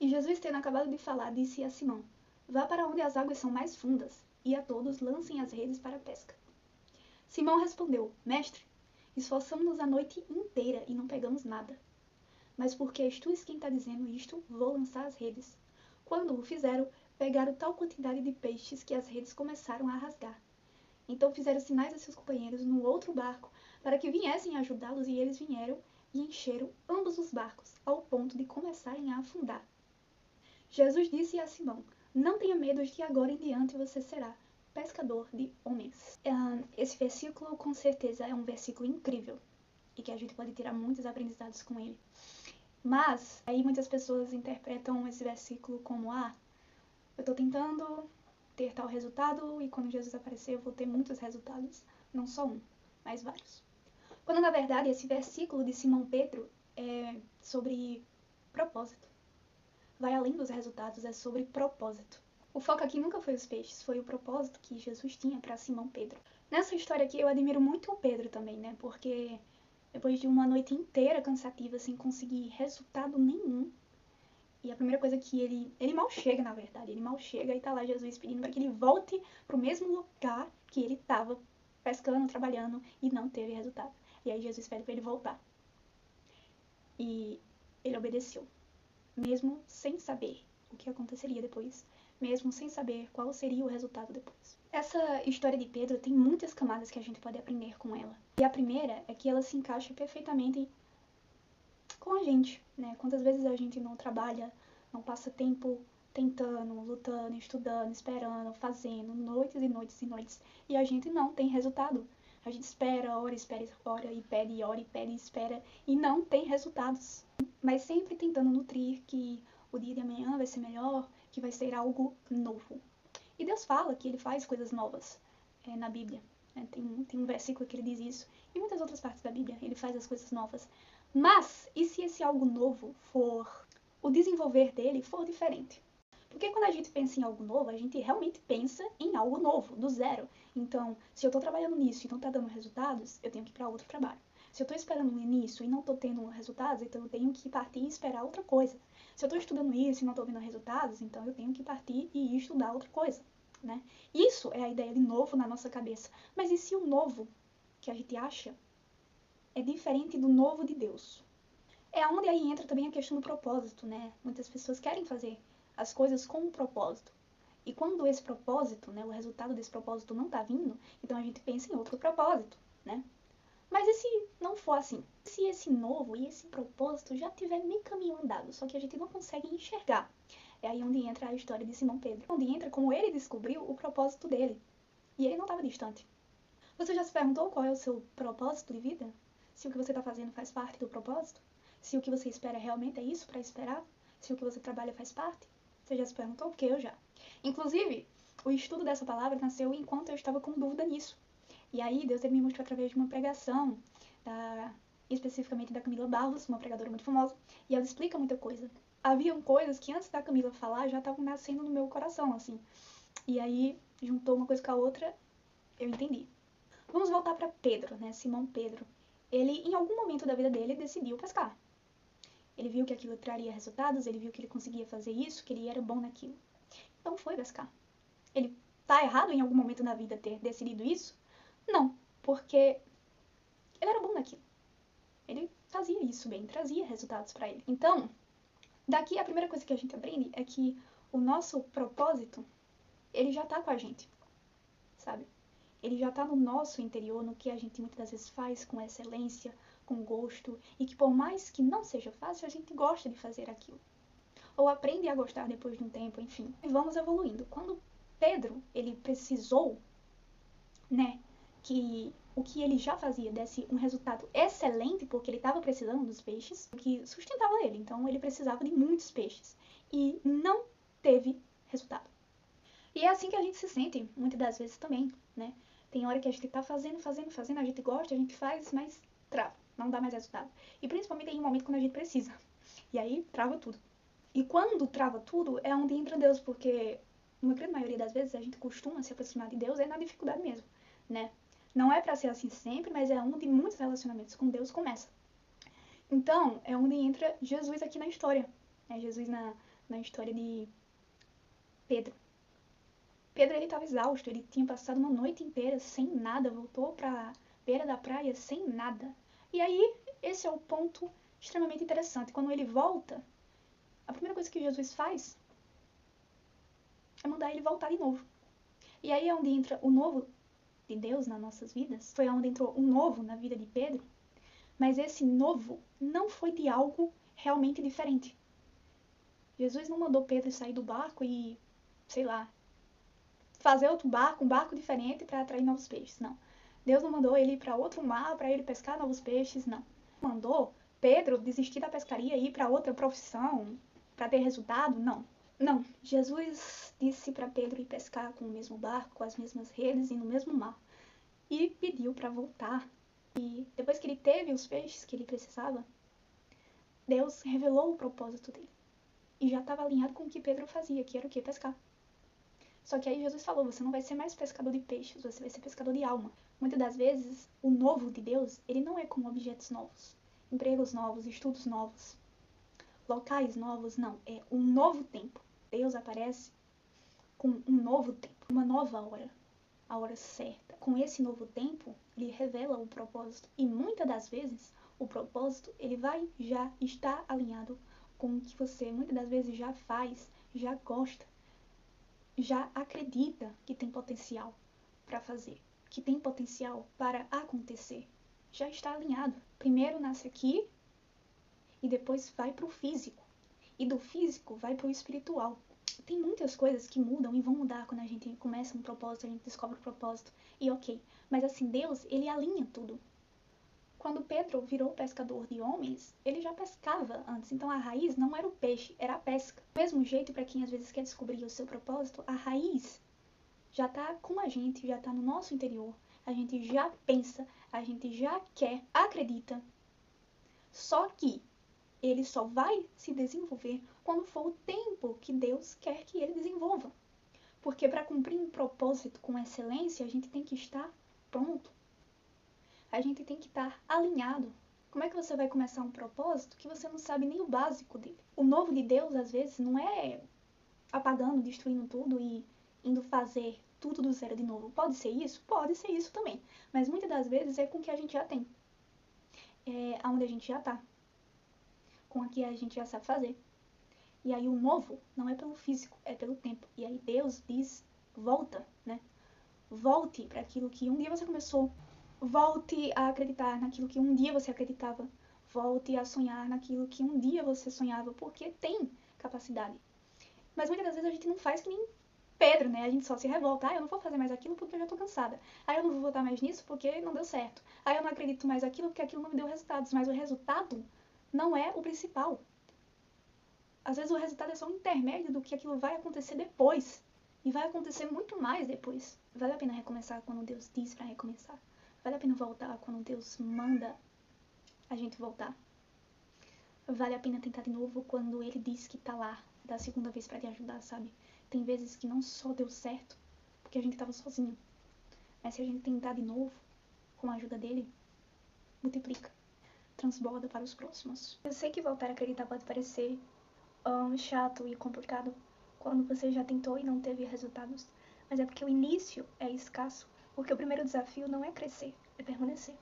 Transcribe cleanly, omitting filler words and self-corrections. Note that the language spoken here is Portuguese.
E Jesus, tendo acabado de falar, disse a Simão: vá para onde as águas são mais fundas, e a todos lancem as redes para a pesca. Simão respondeu: Mestre, esforçamo-nos a noite inteira e não pegamos nada. Mas porque és tu quem está dizendo isto, vou lançar as redes. Quando o fizeram, pegaram tal quantidade de peixes que as redes começaram a rasgar. Então fizeram sinais a seus companheiros no outro barco para que viessem ajudá-los, e eles vieram e encheram ambos os barcos, ao ponto de começarem a afundar. Jesus disse a Simão: não tenha medo, de que agora em diante você será pescador de homens. Esse versículo com certeza é um versículo incrível e que a gente pode tirar muitos aprendizados com ele. Mas aí muitas pessoas interpretam esse versículo como: eu estou tentando ter tal resultado e quando Jesus aparecer eu vou ter muitos resultados, não só um, mas vários. Quando na verdade esse versículo de Simão Pedro é sobre propósito. Vai além dos resultados, é sobre propósito. O foco aqui nunca foi os peixes, foi o propósito que Jesus tinha para Simão Pedro. Nessa história aqui eu admiro muito o Pedro também, né? Porque depois de uma noite inteira cansativa sem conseguir resultado nenhum, e a primeira coisa que ele mal chega, na verdade, ele mal chega e tá lá Jesus pedindo para que ele volte pro mesmo lugar que ele estava pescando, trabalhando, e não teve resultado. E aí Jesus pede para ele voltar. E ele obedeceu, mesmo sem saber o que aconteceria depois, mesmo sem saber qual seria o resultado depois. Essa história de Pedro tem muitas camadas que a gente pode aprender com ela. E a primeira é que ela se encaixa perfeitamente com a gente, né? Quantas vezes a gente não trabalha, não passa tempo tentando, lutando, estudando, esperando, fazendo, noites e noites e noites, e a gente não tem resultado. A gente espera, ora e pede, ora e pede, espera, e não tem resultados. Mas sempre tentando nutrir que o dia de amanhã vai ser melhor, que vai ser algo novo. E Deus fala que ele faz coisas novas na Bíblia. Tem um versículo que ele diz isso, e muitas outras partes da Bíblia, ele faz as coisas novas. Mas, e se esse algo novo for, o desenvolver dele for diferente? Porque quando a gente pensa em algo novo, a gente realmente pensa em algo novo, do zero. Então, se eu estou trabalhando nisso e não está dando resultados, eu tenho que ir para outro trabalho. Se eu estou esperando nisso e não estou tendo resultados, então eu tenho que partir e esperar outra coisa. Se eu estou estudando isso e não estou vendo resultados, então eu tenho que partir e ir estudar outra coisa, né? Isso é a ideia de novo na nossa cabeça. Mas e se o novo que a gente acha é diferente do novo de Deus? É onde aí entra também a questão do propósito, né? Muitas pessoas querem fazer as coisas com um propósito. E quando esse propósito, né, o resultado desse propósito não está vindo, então a gente pensa em outro propósito, né? Mas e se não for assim? Se esse novo e esse propósito já tiver meio caminho andado, só que a gente não consegue enxergar? É aí onde entra a história de Simão Pedro. Onde entra como ele descobriu o propósito dele. E ele não estava distante. Você já se perguntou qual é o seu propósito de vida? Se o que você está fazendo faz parte do propósito? Se o que você espera realmente é isso para esperar? Se o que você trabalha faz parte? Você já se perguntou? Porque eu já. Inclusive, o estudo dessa palavra nasceu enquanto eu estava com dúvida nisso. E aí Deus me mostrou através de uma pregação, especificamente da Camila Barros, uma pregadora muito famosa, e ela explica muita coisa. Haviam coisas que antes da Camila falar já estavam nascendo no meu coração, assim. E aí juntou uma coisa com a outra, eu entendi. Vamos voltar para Pedro, né? Simão Pedro. Ele, em algum momento da vida dele, decidiu pescar. Ele viu que aquilo traria resultados, ele viu que ele conseguia fazer isso, que ele era bom naquilo. Então foi pescar. Ele tá errado em algum momento da vida ter decidido isso? Não, porque ele era bom naquilo. Ele fazia isso bem, trazia resultados para ele. Então, daqui a primeira coisa que a gente aprende é que o nosso propósito, ele já tá com a gente, sabe? Ele já tá no nosso interior, no que a gente muitas das vezes faz com excelência, com gosto, e que por mais que não seja fácil, a gente gosta de fazer aquilo. Ou aprende a gostar depois de um tempo, enfim. E vamos evoluindo. Quando Pedro, ele precisou, né, que o que ele já fazia desse um resultado excelente, porque ele estava precisando dos peixes, o que sustentava ele. Então ele precisava de muitos peixes. E não teve resultado. E é assim que a gente se sente, muitas das vezes também, né? Tem hora que a gente tá fazendo, a gente gosta, a gente faz, mas trava, não dá mais resultado. E principalmente em um momento quando a gente precisa. E aí trava tudo. E quando trava tudo é onde entra Deus, porque na grande maioria das vezes a gente costuma se aproximar de Deus na dificuldade mesmo, né? Não é pra ser assim sempre, mas é onde muitos relacionamentos com Deus começam. Então, é onde entra Jesus aqui na história. Jesus na história de Pedro. Pedro, ele estava exausto, ele tinha passado uma noite inteira sem nada, voltou para a beira da praia sem nada. E aí, esse é o ponto extremamente interessante. Quando ele volta, a primeira coisa que Jesus faz é mandar ele voltar de novo. E aí é onde entra o novo de Deus nas nossas vidas. Foi onde entrou o novo na vida de Pedro. Mas esse novo não foi de algo realmente diferente. Jesus não mandou Pedro sair do barco e, sei lá, fazer outro barco, um barco diferente para atrair novos peixes. Não. Deus não mandou ele ir para outro mar para ele pescar novos peixes. Não. Mandou Pedro desistir da pescaria e ir para outra profissão para ter resultado. Não. Não. Jesus disse para Pedro ir pescar com o mesmo barco, com as mesmas redes e no mesmo mar. E pediu para voltar. E depois que ele teve os peixes que ele precisava, Deus revelou o propósito dele. E já estava alinhado com o que Pedro fazia, que era o quê? Pescar. Só que aí Jesus falou, você não vai ser mais pescador de peixes, você vai ser pescador de alma. Muitas das vezes, o novo de Deus, ele não é com objetos novos, empregos novos, estudos novos, locais novos, não. É um novo tempo. Deus aparece com um novo tempo, uma nova hora, a hora certa. Com esse novo tempo, ele revela o propósito. E muitas das vezes, o propósito, ele vai já estar alinhado com o que você muitas das vezes já faz, já gosta, já acredita que tem potencial para fazer, que tem potencial para acontecer. Já está alinhado. Primeiro nasce aqui e depois vai para o físico. E do físico vai para o espiritual. Tem muitas coisas que mudam e vão mudar quando a gente começa um propósito, a gente descobre o propósito. E ok, mas assim, Deus, ele alinha tudo. Quando Pedro virou pescador de homens, ele já pescava antes, então a raiz não era o peixe, era a pesca. Do mesmo jeito, para quem às vezes quer descobrir o seu propósito, a raiz já está com a gente, já está no nosso interior. A gente já pensa, a gente já quer, acredita. Só que ele só vai se desenvolver quando for o tempo que Deus quer que ele desenvolva. Porque para cumprir um propósito com excelência, a gente tem que estar pronto. A gente tem que estar alinhado. Como é que você vai começar um propósito que você não sabe nem o básico dele? O novo de Deus, às vezes, não é apagando, destruindo tudo e indo fazer tudo do zero de novo. Pode ser isso? Pode ser isso também. Mas muitas das vezes é com o que a gente já tem. É onde a gente já tá. Com o que a gente já sabe fazer. E aí o novo não é pelo físico, é pelo tempo. E aí Deus diz, volta, né? Volte para aquilo que um dia você começou. Volte a acreditar naquilo que um dia você acreditava. Volte a sonhar naquilo que um dia você sonhava, porque tem capacidade. Mas muitas das vezes a gente não faz que nem Pedro, né? A gente só se revolta. Eu não vou fazer mais aquilo porque eu já tô cansada. Eu não vou voltar mais nisso porque não deu certo. Eu não acredito mais aquilo porque aquilo não me deu resultados. Mas o resultado não é o principal. Às vezes o resultado é só um intermédio do que aquilo vai acontecer depois. E vai acontecer muito mais depois. Vale a pena recomeçar quando Deus diz pra recomeçar. Vale a pena voltar quando Deus manda a gente voltar. Vale a pena tentar de novo quando Ele diz que tá lá da segunda vez pra te ajudar, sabe? Tem vezes que não só deu certo porque a gente tava sozinho. Mas se a gente tentar de novo, com a ajuda dele, multiplica. Transborda para os próximos. Eu sei que voltar a acreditar pode parecer chato e complicado quando você já tentou e não teve resultados. Mas é porque o início é escasso. Porque o primeiro desafio não é crescer, é permanecer.